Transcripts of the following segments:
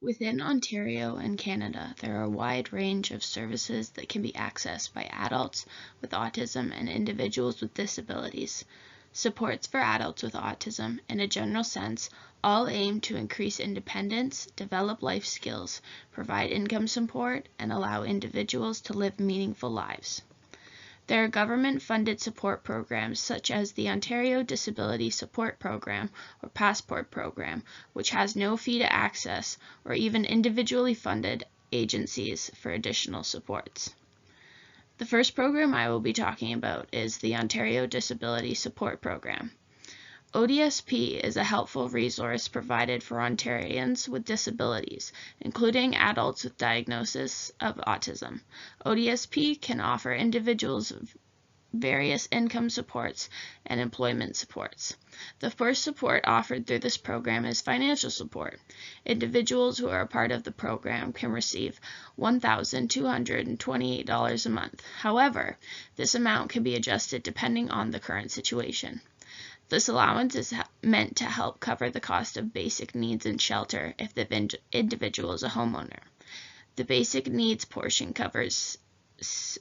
Within Ontario and Canada, there are a wide range of services that can be accessed by adults with autism and individuals with disabilities. Supports for adults with autism, in a general sense, all aim to increase independence, develop life skills, provide income support, and allow individuals to live meaningful lives. There are government-funded support programs such as the Ontario Disability Support Program or Passport Program, which has no fee to access, or even individually funded agencies for additional supports. The first program I will be talking about is the Ontario Disability Support Program. ODSP is a helpful resource provided for Ontarians with disabilities, including adults with diagnosis of autism. ODSP can offer individuals various income supports and employment supports. The first support offered through this program is financial support. Individuals who are a part of the program can receive $1,228 a month. However, this amount can be adjusted depending on the current situation. This allowance is meant to help cover the cost of basic needs and shelter if the individual is a homeowner. The basic needs portion covers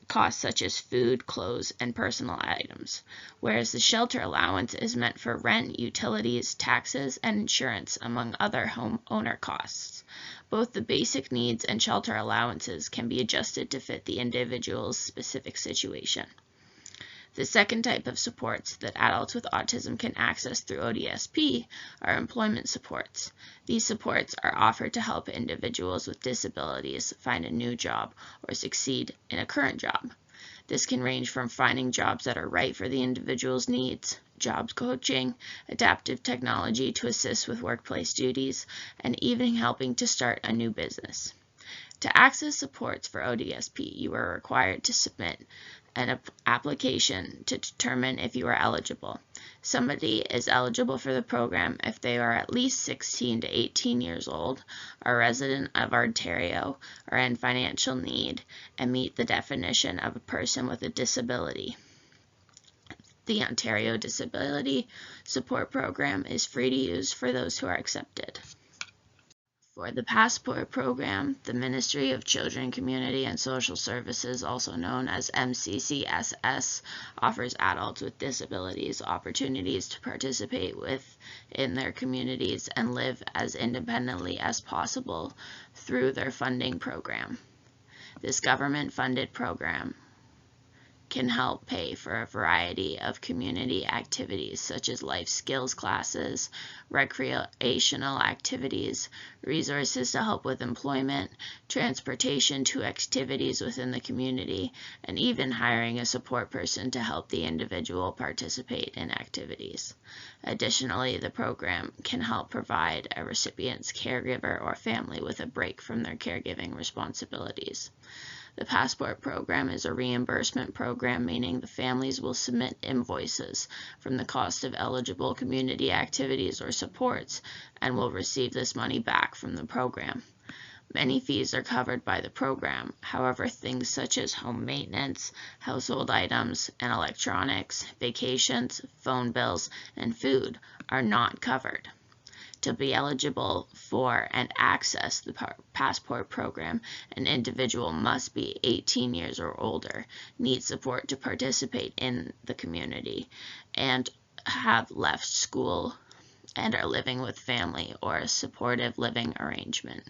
costs such as food, clothes, and personal items, whereas the shelter allowance is meant for rent, utilities, taxes, and insurance, among other homeowner costs. Both the basic needs and shelter allowances can be adjusted to fit the individual's specific situation. The second type of supports that adults with autism can access through ODSP are employment supports. These supports are offered to help individuals with disabilities find a new job or succeed in a current job. This can range from finding jobs that are right for the individual's needs, job coaching, adaptive technology to assist with workplace duties, and even helping to start a new business. To access supports for ODSP, you are required to submit an application to determine if you are eligible. Somebody is eligible for the program if they are at least 16 to 18 years old, are a resident of Ontario, are in financial need, and meet the definition of a person with a disability. The Ontario Disability Support Program is free to use for those who are accepted. For the Passport Program, the Ministry of Children, Community, and Social Services, also known as MCCSS, offers adults with disabilities opportunities to participate in their communities and live as independently as possible through their funding program. This government-funded program can help pay for a variety of community activities such as life skills classes, recreational activities, resources to help with employment, transportation to activities within the community, and even hiring a support person to help the individual participate in activities. Additionally, the program can help provide a recipient's caregiver or family with a break from their caregiving responsibilities. The Passport Program is a reimbursement program, meaning the families will submit invoices from the cost of eligible community activities or supports and will receive this money back from the program. Many fees are covered by the program. However, things such as home maintenance, household items, and electronics, vacations, phone bills, and food are not covered. To be eligible for and access the Passport Program, an individual must be 18 years or older, need support to participate in the community, and have left school and are living with family or a supportive living arrangement.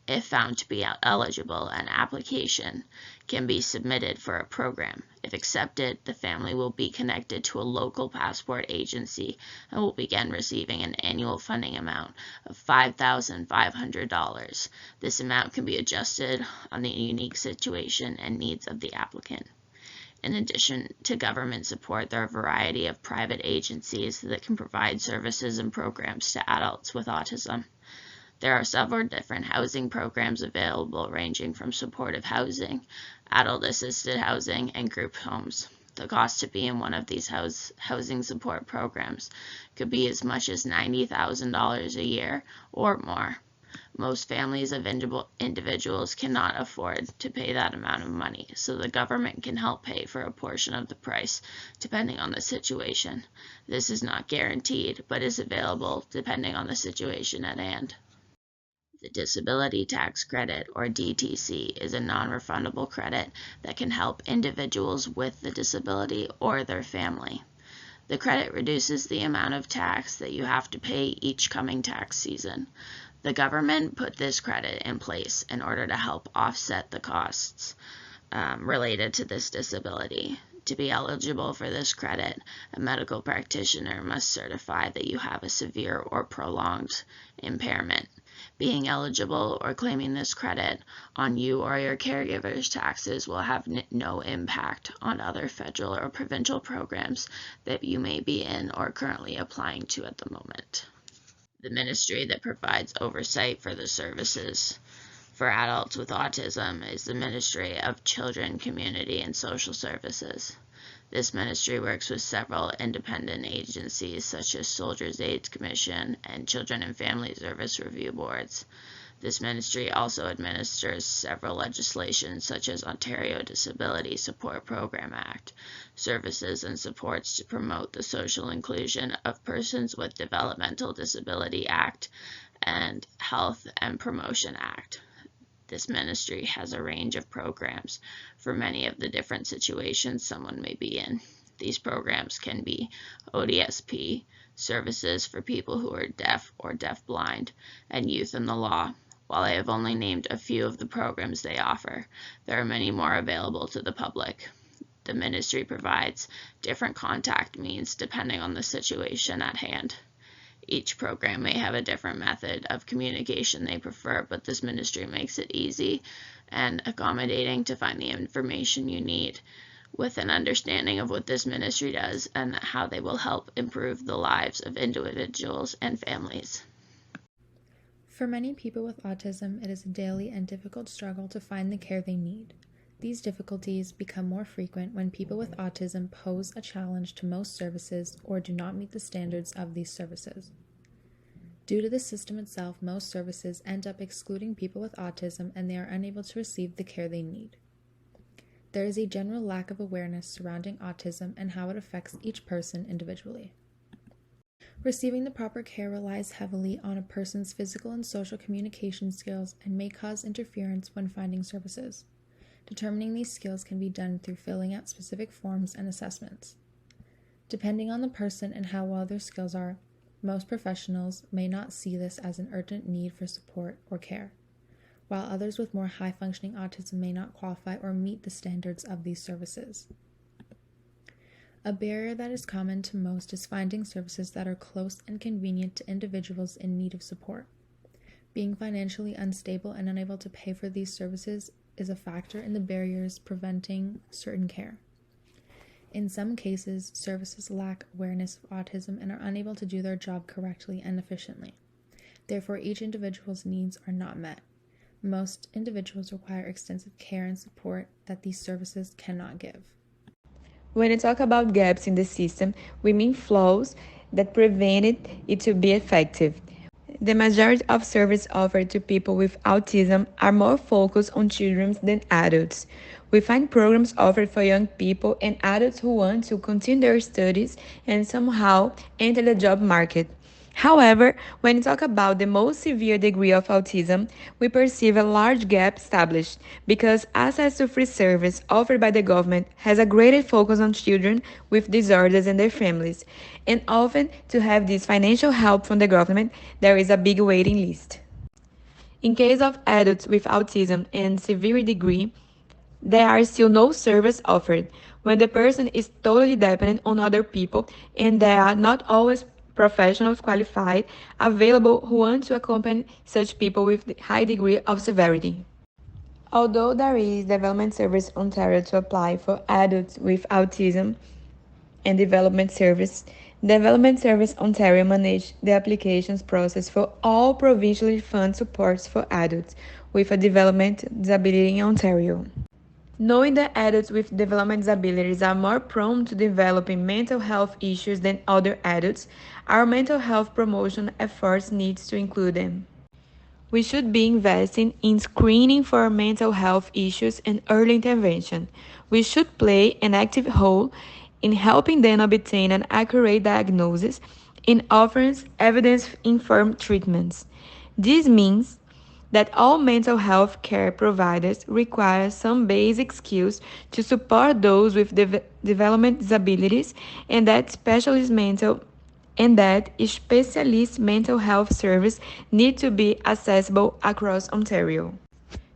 If found to be eligible, an application can be submitted for a program. If accepted, the family will be connected to a local passport agency and will begin receiving an annual funding amount of $5,500. This amount can be adjusted on the unique situation and needs of the applicant. In addition to government support, there are a variety of private agencies that can provide services and programs to adults with autism. There are several different housing programs available, ranging from supportive housing, adult-assisted housing, and group homes. The cost to be in one of these housing support programs could be as much as $90,000 a year or more. Most families of individuals cannot afford to pay that amount of money, so the government can help pay for a portion of the price depending on the situation. This is not guaranteed, but is available depending on the situation at hand. The Disability Tax Credit, or DTC, is a non-refundable credit that can help individuals with the disability or their family. The credit reduces the amount of tax that you have to pay each coming tax season. The government put this credit in place in order to help offset the costs related to this disability. To be eligible for this credit, a medical practitioner must certify that you have a severe or prolonged impairment. Being eligible or claiming this credit on you or your caregiver's taxes will have no impact on other federal or provincial programs that you may be in or currently applying to at the moment. The ministry that provides oversight for the services for adults with autism is the Ministry of Children, Community, and Social Services. This ministry works with several independent agencies such as Soldiers' Aid Commission and Children and Family Service Review Boards. This ministry also administers several legislation such as Ontario Disability Support Program Act, services and supports to promote the social inclusion of persons with developmental disability act, and Health and Promotion Act. This ministry has a range of programs for many of the different situations someone may be in. These programs can be ODSP, services for people who are deaf or deafblind, and Youth in the Law. While I have only named a few of the programs they offer, there are many more available to the public. The ministry provides different contact means depending on the situation at hand. Each program may have a different method of communication they prefer, but this ministry makes it easy and accommodating to find the information you need with an understanding of what this ministry does and how they will help improve the lives of individuals and families. For many people with autism, it is a daily and difficult struggle to find the care they need. These difficulties become more frequent when people with autism pose a challenge to most services or do not meet the standards of these services. Due to the system itself, most services end up excluding people with autism and they are unable to receive the care they need. There is a general lack of awareness surrounding autism and how it affects each person individually. Receiving the proper care relies heavily on a person's physical and social communication skills and may cause interference when finding services. Determining these skills can be done through filling out specific forms and assessments. Depending on the person and how well their skills are, most professionals may not see this as an urgent need for support or care, while others with more high-functioning autism may not qualify or meet the standards of these services. A barrier that is common to most is finding services that are close and convenient to individuals in need of support. Being financially unstable and unable to pay for these services is a factor in the barriers preventing certain care. In some cases, services lack awareness of autism and are unable to do their job correctly and efficiently. Therefore, each individual's needs are not met. Most individuals require extensive care and support that these services cannot give. When we talk about gaps in the system, we mean flaws that prevented it to be effective. The majority of services offered to people with autism are more focused on children than adults. We find programs offered for young people and adults who want to continue their studies and somehow enter the job market. However, when we talk about the most severe degree of autism, we perceive a large gap established because access to free service offered by the government has a greater focus on children with disorders and their families, and often to have this financial help from the government, there is a big waiting list. In case of adults with autism and severe degree, there are still no service offered when the person is totally dependent on other people and there are not always professionals qualified available who want to accompany such people with high degree of severity. Although there is Development Service Ontario to apply for adults with autism and Development Service Ontario manages the applications process for all provincially funded supports for adults with a development disability in Ontario. Knowing that adults with development disabilities are more prone to developing mental health issues than other adults, our mental health promotion efforts needs to include them. We should be investing in screening for mental health issues and early intervention. We should play an active role in helping them obtain an accurate diagnosis and offering evidence-informed treatments. This means that all mental health care providers require some basic skills to support those with development disabilities, and that specialist mental health service need to be accessible across Ontario.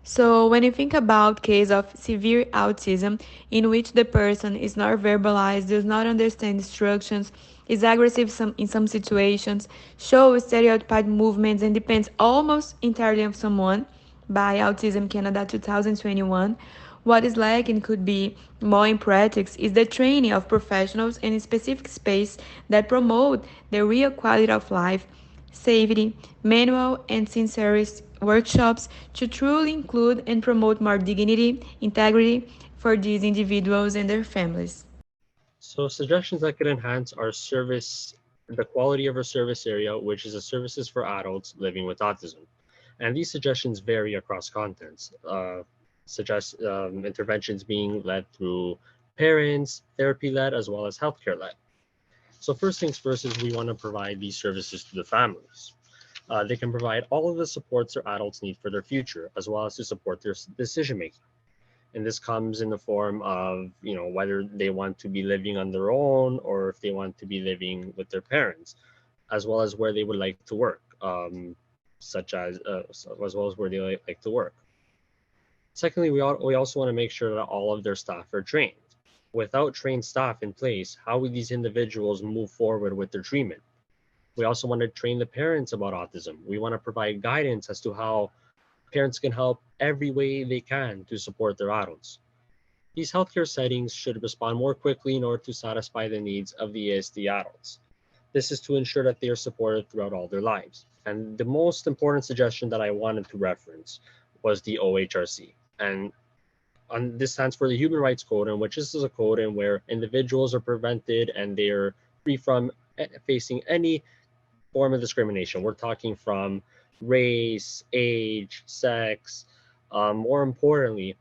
So when you think about case of severe autism in which the person is not verbalized, does not understand instructions, is aggressive in some situations, shows stereotyped movements and depends almost entirely on someone by Autism Canada 2021, what is lacking could be more in practice is the training of professionals in a specific space that promote the real quality of life, safety, manual and sincere workshops to truly include and promote more dignity, integrity for these individuals and their families. So suggestions that could enhance our service, the quality of our service area, which is the services for adults living with autism. And these suggestions vary across contents, suggest interventions being led through parents, therapy-led, as well as healthcare-led. So first things first is we want to provide these services to the families. They can provide all of the supports their adults need for their future, as well as to support their decision-making. And this comes in the form of, whether they want to be living on their own or if they want to be living with their parents, as well as where they would like to work, as well as where they like to work. Secondly, we also want to make sure that all of their staff are trained. Without trained staff in place, how will these individuals move forward with their treatment? We also want to train the parents about autism. We want to provide guidance as to how parents can help every way they can to support their adults. These healthcare settings should respond more quickly in order to satisfy the needs of the ASD adults. This is to ensure that they are supported throughout all their lives. And the most important suggestion that I wanted to reference was the OHRC. And this stands for the Human Rights Code, in which this is a code in where individuals are prevented and they are free from facing any form of discrimination. We're talking from race, age, sex, more importantly,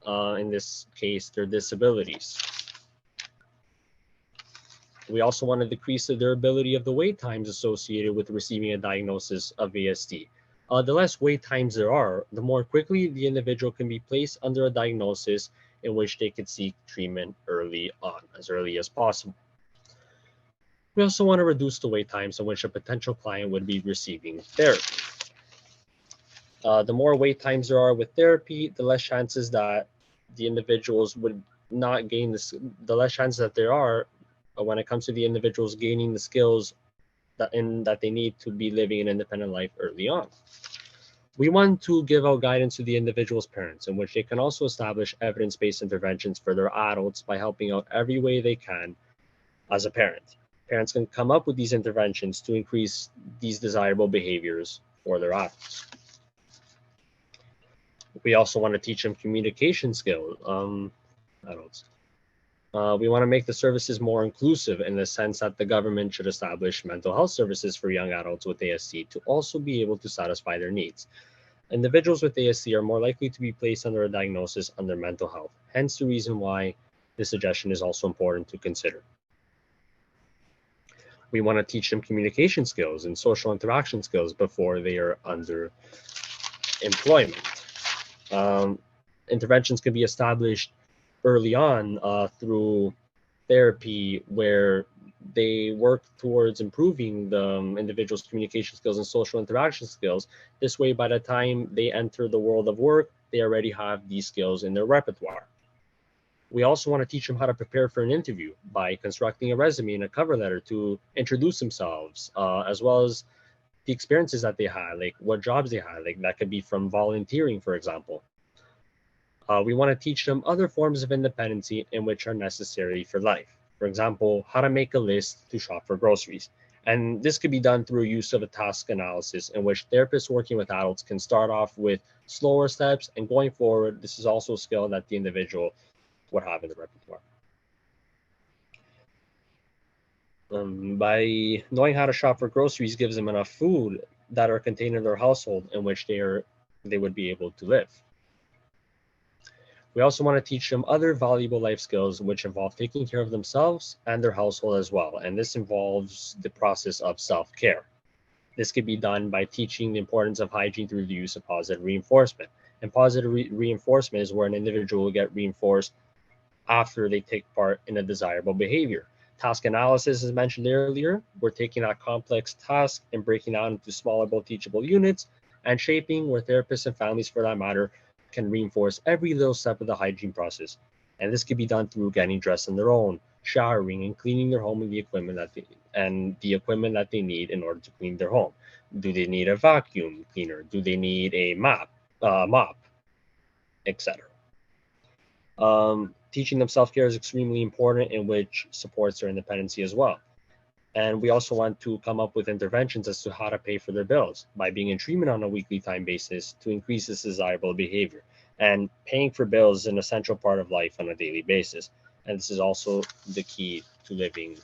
in this case, their disabilities. We also want to decrease the durability of the wait times associated with receiving a diagnosis of ASD. The less wait times there are, the more quickly the individual can be placed under a diagnosis in which they could seek treatment early on, as early as possible. We also want to reduce the wait times in which a potential client would be receiving therapy. The more wait times there are with therapy, the less chances that the individuals would not gain this, the less chances that there are when it comes to the individuals gaining the skills that they need to be living an independent life early on. We want to give out guidance to the individual's parents in which they can also establish evidence-based interventions for their adults by helping out every way they can as a parent. Parents can come up with these interventions to increase these desirable behaviors for their adults. We also want to teach them communication skills, adults. We want to make the services more inclusive in the sense that the government should establish mental health services for young adults with ASD to also be able to satisfy their needs. Individuals with ASD are more likely to be placed under a diagnosis under mental health, hence the reason why this suggestion is also important to consider. We want to teach them communication skills and social interaction skills before they are under employment. Interventions can be established early on through therapy where they work towards improving the individual's communication skills and social interaction skills. This way, by the time they enter the world of work, they already have these skills in their repertoire. We also want to teach them how to prepare for an interview by constructing a resume and a cover letter to introduce themselves, as well as the experiences that they had, like what jobs they had, like that could be from volunteering, for example. We want to teach them other forms of independency in which are necessary for life. For example, how to make a list to shop for groceries. And this could be done through use of a task analysis in which therapists working with adults can start off with slower steps, and going forward, this is also a skill that the individual would have in the repertoire. By knowing how to shop for groceries gives them enough food that are contained in their household in which they would be able to live. We also want to teach them other valuable life skills which involve taking care of themselves and their household as well. And this involves the process of self-care. This could be done by teaching the importance of hygiene through the use of positive reinforcement. And positive reinforcement is where an individual will get reinforced after they take part in a desirable behavior. Task analysis, as mentioned earlier, we're taking that complex task and breaking down into smaller, teachable units, and shaping, where therapists and families, for that matter, can reinforce every little step of the hygiene process. And this can be done through getting dressed on their own, showering, and cleaning their home with the equipment that they need in order to clean their home. Do they need a vacuum cleaner? Do they need a mop, etc.? Teaching them self-care is extremely important, in which supports their independency as well. And we also want to come up with interventions as to how to pay for their bills by being in treatment on a weekly time basis to increase this desirable behavior. And paying for bills is an essential part of life on a daily basis. And this is also the key to living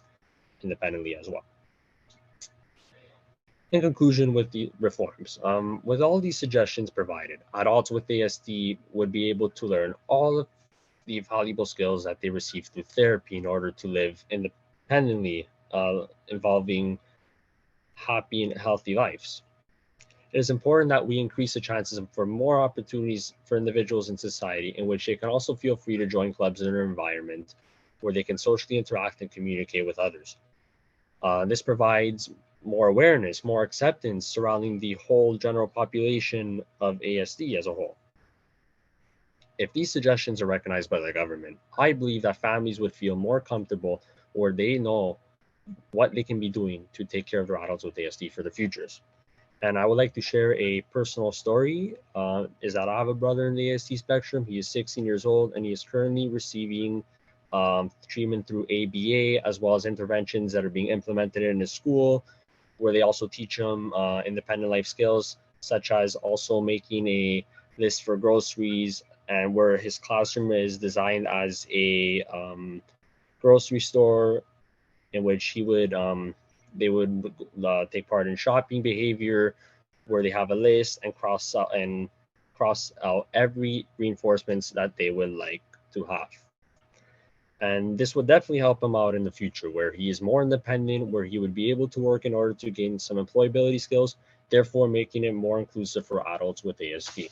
independently as well. In conclusion, with the reforms, with all these suggestions provided, adults with ASD would be able to learn all of the valuable skills that they receive through therapy in order to live independently, involving happy and healthy lives. It is important that we increase the chances for more opportunities for individuals in society, in which they can also feel free to join clubs in their environment where they can socially interact and communicate with others. This provides more awareness, more acceptance surrounding the whole general population of ASD as a whole. If these suggestions are recognized by the government, I believe that families would feel more comfortable, or they know what they can be doing to take care of their adults with ASD for the futures. And I would like to share a personal story, is that I have a brother in the ASD spectrum. He is 16 years old, and he is currently receiving treatment through ABA, as well as interventions that are being implemented in his school, where they also teach him independent life skills, such as also making a list for groceries, and where his classroom is designed as a grocery store, in which they would take part in shopping behavior, where they have a list and cross out every reinforcements that they would like to have. And this would definitely help him out in the future, where he is more independent, where he would be able to work in order to gain some employability skills, therefore making it more inclusive for adults with ASD.